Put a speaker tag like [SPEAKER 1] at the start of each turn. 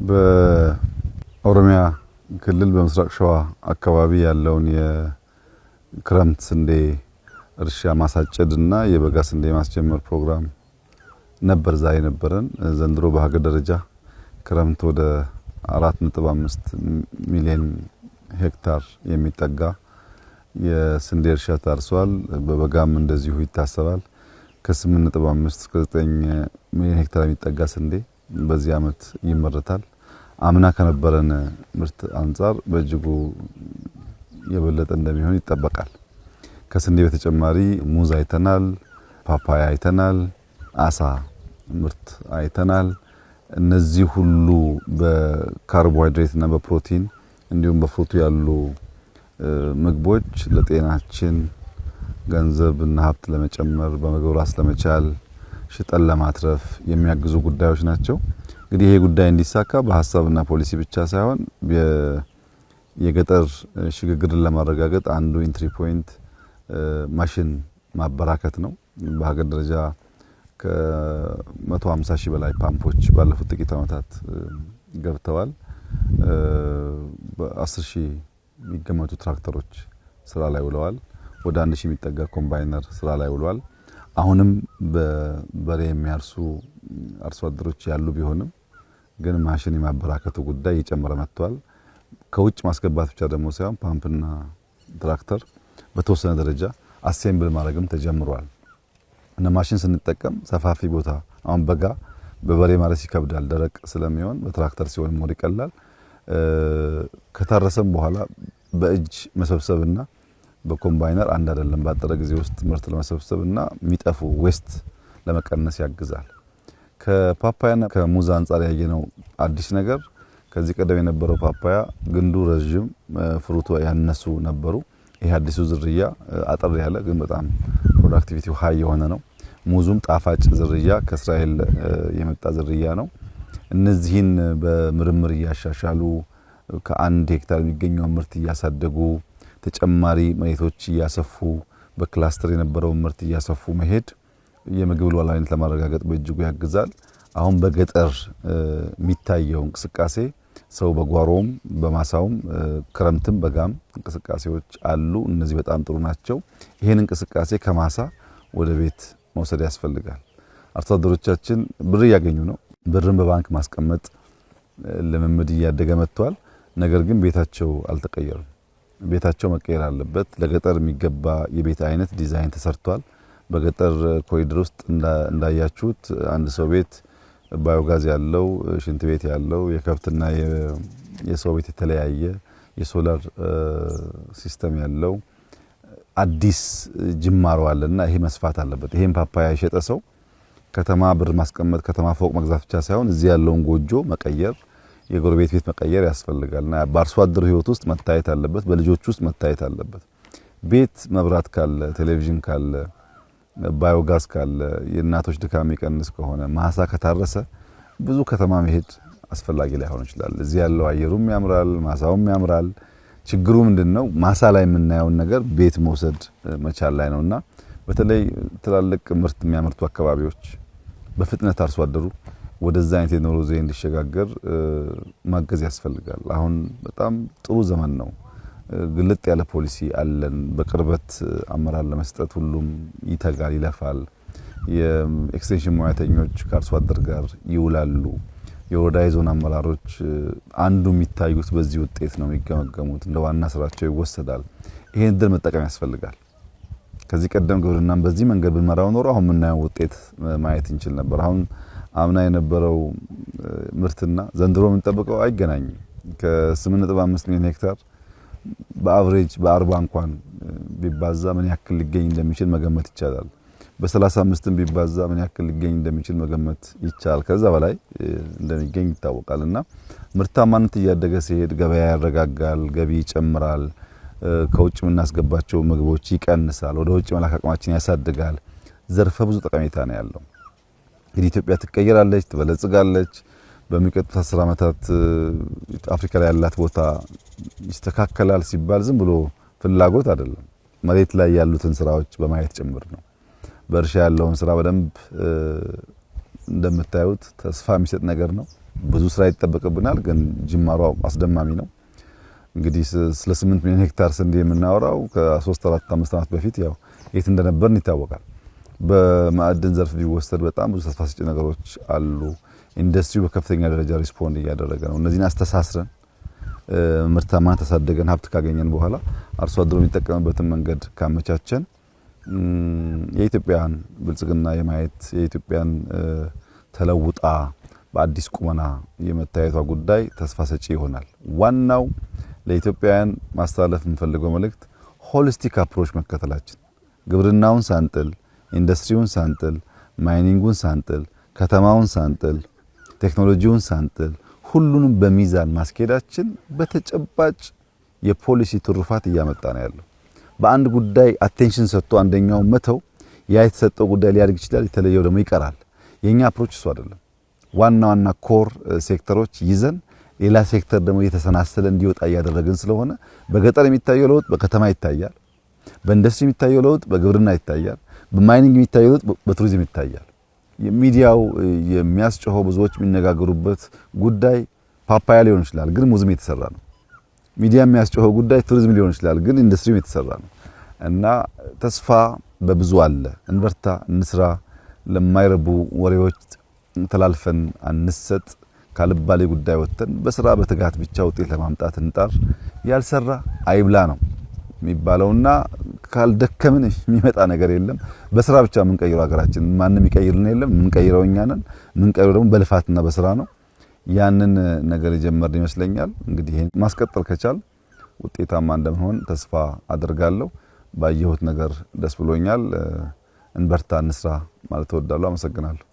[SPEAKER 1] በኦሮሚያ ክልል በምስራቅ ሸዋ አካባቢ ያለውን የክረምት ስንዴ እርሻ ማሳጨድና የበጋ ስንዴ ማስጀመር ፕሮግራም ነበር ዛሬ ነበረን። ዘንድሮ በሀገር ደረጃ ክረምት ወደ 4.5 ሚሊዮን ሄክታር የሚጠጋ የስንዴ እርሻ ታርሷል። በበጋም እንደዚሁ ይታሰባል። ከ8.5 እስከ 9 ሚሊዮን ሄክታር የሚጠጋ ስንዴ በዚህ አመት ይመረታል። አምና ከነበረን ምርት አንጻር በእጅጉ የበለጠ እንደሚሆን ይጠበቃል። ከስንዴ በተጨማሪ ሙዝ አይተናል፣ ፓፓያ አይተናል፣ አሳ ምርት አይተናል። እነዚህ ሁሉ በካርቦሃይድሬት እና በፕሮቲን እንዲሁም በፍሩቱ ያሉ ምግቦች ለጤናችን ገንዘብና ሀብት ለመጨመር በምግብ ራስ ለመቻል ሽጠን ለማትረፍ የሚያግዙ ጉዳዮች ናቸው። እንግዲህ ይሄ ጉዳይ እንዲሳካ በሐሳብና ፖሊሲ ብቻ ሳይሆን የገጠር ሽግግርን ለማረጋገጥ አንዱ ኢንትሪ ፖይንት ማሽን ማበራከት ነው። በሀገር ደረጃ ከ150 ሺህ በላይ ፓምፖች ባለፉት ጥቂት ዓመታት ገብተዋል። በ10 ሺህ የሚገመቱ ትራክተሮች ስራ ላይ ውለዋል። ወደ 1 ሺህ የሚጠጋ ኮምባይነር ስራ ላይ ውለዋል። አሁንም በበሬ የሚያርሱ አርሶ አደሮች ያሉ ቢሆንም ግን ማሽን የማበራከቱ ጉዳይ እየጨመረ መጥቷል። ከውጭ ማስገባት ብቻ ደግሞ ሳይሆን ፓምፕና ትራክተር በተወሰነ ደረጃ አሴምብል ማድረግም ተጀምሯል። እና ማሽን ስንጠቀም ሰፋፊ ቦታ አሁን በጋ በበሬ ማረስ ይከብዳል፣ ደረቅ ስለሚሆን በትራክተር ሲሆን ሞር ይቀላል። ከታረሰም በኋላ በእጅ መሰብሰብና በኮምባይነር አንድ አይደለም። ባጠረ ጊዜ ውስጥ ምርት ለመሰብሰብና የሚጠፉ ዌስት ለመቀነስ ያግዛል። ከፓፓያና ከሙዝ አንጻር ያየነው አዲስ ነገር ከዚህ ቀደም የነበረው ፓፓያ ግንዱ ረጅም ፍሩቱ ያነሱ ነበሩ። ይሄ አዲሱ ዝርያ አጠር ያለ ግን በጣም ፕሮዳክቲቪቲው ሃይ የሆነ ነው። ሙዙም ጣፋጭ ዝርያ ከእስራኤል የመጣ ዝርያ ነው። እነዚህን በምርምር እያሻሻሉ ከ1 ሄክታር የሚገኘው ምርት እያሳደጉ ተጨማሪ መሬቶች እያሰፉ በክላስተር የነበረው ምርት እያሰፉ መሄድ የምግብ ሉዓላዊነት ለማረጋገጥ በእጅጉ ያግዛል። አሁን በገጠር የሚታየው እንቅስቃሴ ሰው በጓሮም በማሳውም ክረምትም በጋም እንቅስቃሴዎች አሉ። እነዚህ በጣም ጥሩ ናቸው። ይሄን እንቅስቃሴ ከማሳ ወደ ቤት መውሰድ ያስፈልጋል። አርሶ አደሮቻችን ብር እያገኙ ነው። ብርን በባንክ ማስቀመጥ ልምምድ እያደገ መጥቷል። ነገር ግን ቤታቸው አልተቀየሩም። ቤታቸው መቀየር አለበት። ለገጠር የሚገባ የቤት አይነት ዲዛይን ተሰርቷል። በገጠር ኮሪደር ውስጥ እንዳያችሁት አንድ ሰው ቤት ባዮጋዝ ያለው፣ ሽንት ቤት ያለው፣ የከብትና የሰው ቤት የተለያየ የሶላር ሲስተም ያለው አዲስ ጅማሮ አለና ይሄ መስፋት አለበት። ይሄን ፓፓያ የሸጠ ሰው ከተማ ብር ማስቀመጥ ከተማ ፎቅ መግዛት ብቻ ሳይሆን እዚህ ያለውን ጎጆ መቀየር የጎረቤት ቤት መቀየር ያስፈልጋልና በአርሶ አደሩ ህይወት ውስጥ መታየት አለበት። በልጆች ውስጥ መታየት አለበት። ቤት መብራት ካለ፣ ቴሌቪዥን ካለ፣ ባዮጋዝ ካለ፣ የእናቶች ድካም የሚቀንስ ከሆነ ማሳ ከታረሰ ብዙ ከተማ መሄድ አስፈላጊ ላይሆን ይችላል። እዚህ ያለው አየሩም ያምራል፣ ማሳውም ያምራል። ችግሩ ምንድነው? ማሳ ላይ የምናየውን ነገር ቤት መውሰድ መቻል ላይ ነውና በተለይ ትላልቅ ምርት የሚያመርቱ አካባቢዎች በፍጥነት አርሶ አደሩ ወደዛ አይነት የኑሮ ዘይቤ እንዲሸጋገር ማገዝ ያስፈልጋል። አሁን በጣም ጥሩ ዘመን ነው። ግልጥ ያለ ፖሊሲ አለን። በቅርበት አመራር ለመስጠት ሁሉም ይተጋል፣ ይለፋል። የኤክስቴንሽን ሙያተኞች ከአርሶ አደር ጋር ይውላሉ። የወረዳ ዞን አመራሮች አንዱ የሚታዩት በዚህ ውጤት ነው የሚገመገሙት፣ እንደ ዋና ስራቸው ይወሰዳል። ይሄን እድል መጠቀም ያስፈልጋል። ከዚህ ቀደም ግብርናን በዚህ መንገድ ብንመራው ኖሮ አሁን የምናየው ውጤት ማየት እንችል ነበር። አሁን አምና የነበረው ምርትና ዘንድሮ የምንጠብቀው አይገናኝም። ከ8.5 ሚሊዮን ሄክታር በአቨሬጅ በ40 እንኳን ቢባዛ ምን ያክል ሊገኝ እንደሚችል መገመት ይቻላል። በ35ም ቢባዛ ምን ያክል ሊገኝ እንደሚችል መገመት ይቻላል። ከዛ በላይ እንደሚገኝ ይታወቃልና ምርታማነት እያደገ ሲሄድ ገበያ ያረጋጋል፣ ገቢ ይጨምራል፣ ከውጭ የምናስገባቸው ምግቦች ይቀንሳል፣ ወደ ውጭ መላክ አቅማችን ያሳድጋል። ዘርፈ ብዙ ጠቀሜታ ነው ያለው። እንግዲህ ኢትዮጵያ ትቀየራለች፣ ትበለጽጋለች። በሚቀጥሉት 10 ዓመታት አፍሪካ ላይ ያላት ቦታ ይስተካከላል ሲባል ዝም ብሎ ፍላጎት አይደለም። መሬት ላይ ያሉትን ስራዎች በማየት ጭምር ነው። በእርሻ ያለውን ስራ በደንብ እንደምታዩት ተስፋ የሚሰጥ ነገር ነው። ብዙ ስራ ይጠበቅብናል፣ ግን ጅማሮ አስደማሚ ነው። እንግዲህ ስለ 8 ሚሊዮን ሄክታር ስንዴ የምናወራው ከ3 4 5 ዓመት በፊት ያው የት እንደነበርን ይታወቃል። በማዕድን ዘርፍ ቢወሰድ በጣም ብዙ ተስፋ ሰጪ ነገሮች አሉ። ኢንዱስትሪው በከፍተኛ ደረጃ ሪስፖንድ እያደረገ ነው። እነዚህን አስተሳስረን ምርታማነት ተሳደገን ሀብት ካገኘን በኋላ አርሶ አደሩ የሚጠቀምበትን መንገድ ካመቻቸን የኢትዮጵያን ብልጽግና የማየት የኢትዮጵያን ተለውጣ በአዲስ ቁመና የመታየቷ ጉዳይ ተስፋ ሰጪ ይሆናል። ዋናው ለኢትዮጵያውያን ማስተላለፍ የምፈልገው መልእክት ሆሊስቲክ አፕሮች መከተላችን፣ ግብርናውን ሳንጥል፣ ኢንዱስትሪውን ሳንጥል፣ ማይኒንጉን ሳንጥል፣ ከተማውን ሳንጥል፣ ቴክኖሎጂውን ሳንጥል ሁሉንም በሚዛን ማስኬዳችን በተጨባጭ የፖሊሲ ትሩፋት እያመጣ ነው ያለው። በአንድ ጉዳይ አቴንሽን ሰጥቶ አንደኛው መተው ያ የተሰጠው ጉዳይ ሊያድግ ይችላል፣ የተለየው ደግሞ ይቀራል። የኛ አፕሮች እሱ አይደለም። ዋና ዋና ኮር ሴክተሮች ይዘን ሌላ ሴክተር ደግሞ እየተሰናሰለ እንዲወጣ እያደረግን ስለሆነ በገጠር የሚታየው ለውጥ በከተማ ይታያል፣ በኢንዱስትሪ የሚታየው ለውጥ በግብርና ይታያል፣ በማይኒንግ የሚታየው ለውጥ በቱሪዝም ይታያል። የሚዲያው የሚያስጨሆ ብዙዎች የሚነጋገሩበት ጉዳይ ፓፓያ ሊሆን ይችላል፣ ግን ሙዝም የተሰራ ነው። ሚዲያ የሚያስጨሆ ጉዳይ ቱሪዝም ሊሆን ይችላል፣ ግን ኢንዱስትሪም የተሰራ ነው። እና ተስፋ በብዙ አለ። እንበርታ፣ እንስራ። ለማይረቡ ወሬዎች ተላልፈን አንሰጥ። ካልባሌ ጉዳይ ወጥተን በስራ በትጋት ብቻ ውጤት ለማምጣት እንጣር። ያልሰራ አይብላ ነው የሚባለውና ካልደከምን የሚመጣ ነገር የለም። በስራ ብቻ የምንቀይረው ሀገራችን ማንም ይቀይርልን የለም። የምንቀይረው እኛ ነን። የምንቀይረው ደግሞ በልፋትና በስራ ነው። ያንን ነገር የጀመርን ይመስለኛል። እንግዲህ ይሄን ማስቀጠል ከቻል ውጤታማ እንደምንሆን ተስፋ አደርጋለሁ። ባየሁት ነገር ደስ ብሎኛል። እንበርታ፣ እንስራ ማለት እወዳለሁ። አመሰግናለሁ።